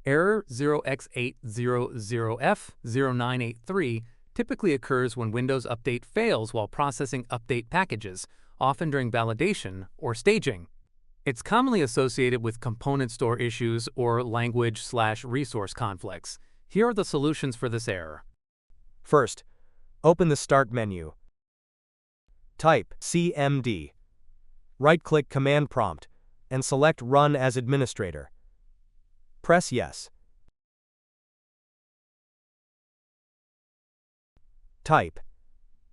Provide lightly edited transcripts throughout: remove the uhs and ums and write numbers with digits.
Error 0x800f0983 typically occurs when Windows Update fails while processing update packages, often during validation or staging. It's commonly associated with component store issues or language/resource conflicts. Here are the solutions for this error. First, open the Start menu. Type CMD. Right-click Command Prompt and select Run as Administrator. Press Yes. Type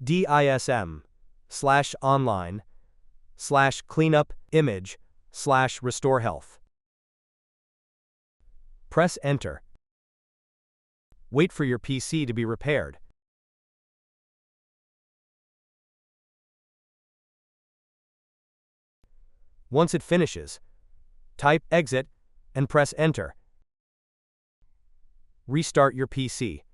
dism/online/cleanup/image/restore health. Press Enter. Wait for your PC to be repaired. Once it finishes, type Exit and press Enter. Restart your PC.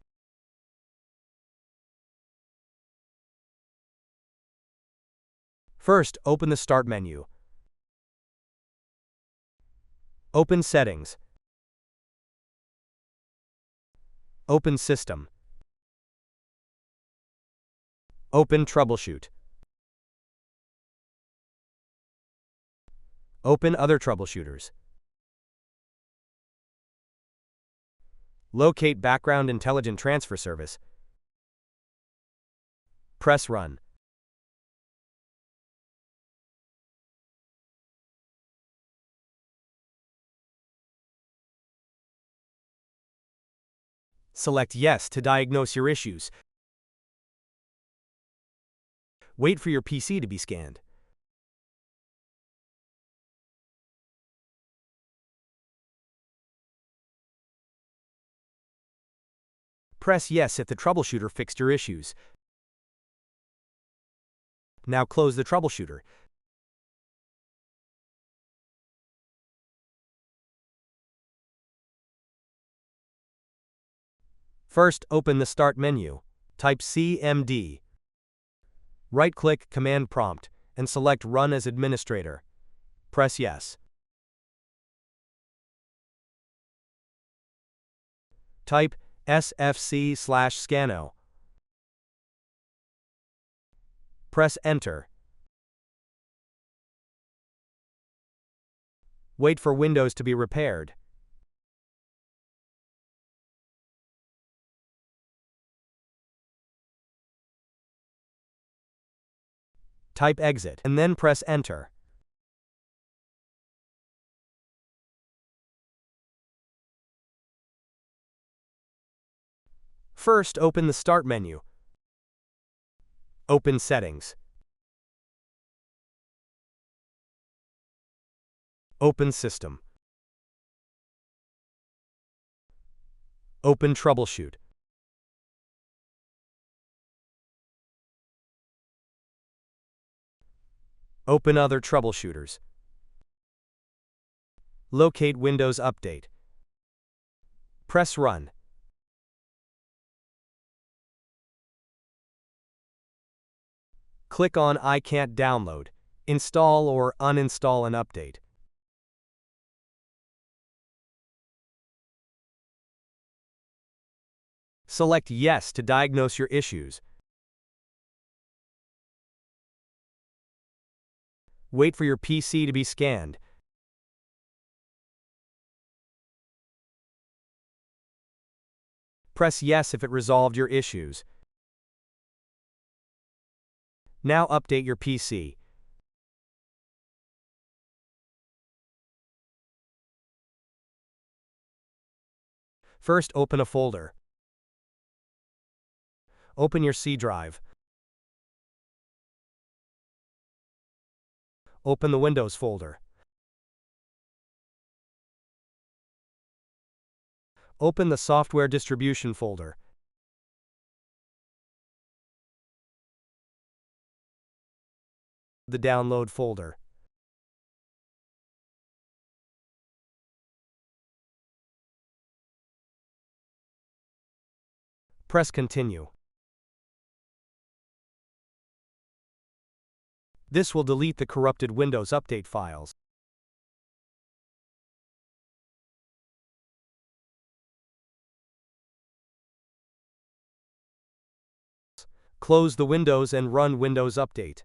First, open the Start menu. Open Settings. Open System. Open Troubleshoot. Open Other Troubleshooters. Locate Background Intelligent Transfer Service. Press Run. Select Yes to diagnose your issues. Wait for your PC to be scanned. Press Yes if the troubleshooter fixed your issues. Now close the troubleshooter. First, open the Start menu. Type CMD. Right-click Command Prompt and select Run as Administrator. Press Yes. Type sfc/scano. Press Enter. Wait for Windows to be repaired. Type Exit and then press Enter. First, open the Start menu. Open Settings. Open System. Open Troubleshoot. Open Other Troubleshooters. Locate Windows Update. Press Run. Click on I can't download, install or uninstall an update. Select Yes to diagnose your issues. Wait for your PC to be scanned. Press Yes if it resolved your issues. Now update your PC. First, open a folder. Open your C drive. Open the Windows folder. Open the Software Distribution folder. The Download folder. Press Continue. This will delete the corrupted Windows Update files. Close the windows and run Windows Update.